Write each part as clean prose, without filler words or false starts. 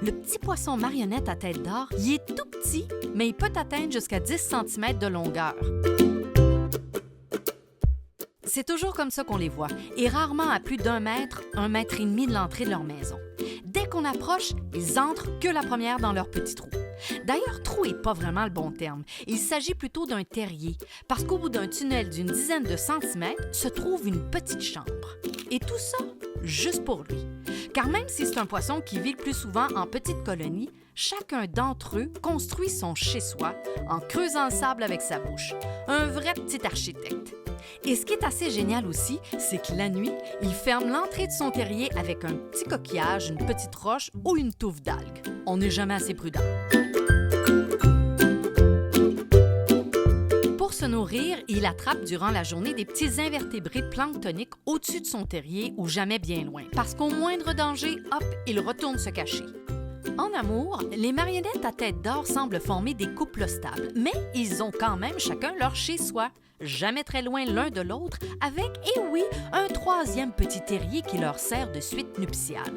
Le petit poisson marionnette à tête d'or, il est tout petit, mais il peut atteindre jusqu'à 10 cm de longueur. C'est toujours comme ça qu'on les voit, et rarement à plus d'1 mètre, 1,5 mètre de l'entrée de leur maison. Dès qu'on approche, ils entrent que la première dans leur petit trou. D'ailleurs, trou n'est pas vraiment le bon terme. Il s'agit plutôt d'un terrier, parce qu'au bout d'un tunnel d'une dizaine de centimètres se trouve une petite chambre. Et tout ça, juste pour lui. Car même si c'est un poisson qui vit le plus souvent en petites colonies, chacun d'entre eux construit son chez-soi en creusant le sable avec sa bouche. Un vrai petit architecte. Et ce qui est assez génial aussi, c'est que la nuit, il ferme l'entrée de son terrier avec un petit coquillage, une petite roche ou une touffe d'algues. On n'est jamais assez prudent. Pour se nourrir, il attrape durant la journée des petits invertébrés planctoniques au-dessus de son terrier ou jamais bien loin. Parce qu'au moindre danger, hop, il retourne se cacher. En amour, les marionnettes à tête d'or semblent former des couples stables, mais ils ont quand même chacun leur chez-soi, jamais très loin l'un de l'autre, avec, et oui, un troisième petit terrier qui leur sert de suite nuptiale.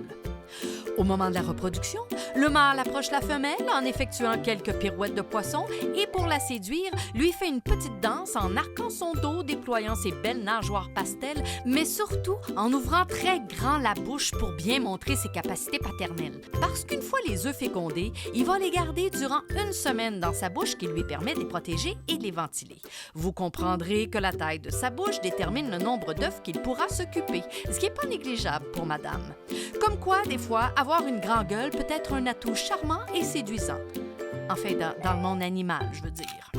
Au moment de la reproduction, le mâle approche la femelle en effectuant quelques pirouettes de poisson et pour la séduire, lui fait une petite danse en arquant son dos, déployant ses belles nageoires pastel, mais surtout en ouvrant très grand la bouche pour bien montrer ses capacités paternelles. Parce qu'une fois les œufs fécondés, il va les garder durant 1 semaine dans sa bouche qui lui permet de les protéger et de les ventiler. Vous comprendrez que la taille de sa bouche détermine le nombre d'œufs qu'il pourra s'occuper, ce qui n'est pas négligeable pour madame. Comme quoi, des fois, avoir une grande gueule peut être un atout charmant et séduisant. Enfin, dans le monde animal, je veux dire.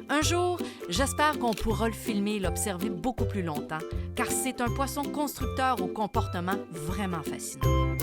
Un jour, j'espère qu'on pourra le filmer et l'observer beaucoup plus longtemps, car c'est un poisson constructeur au comportement vraiment fascinant.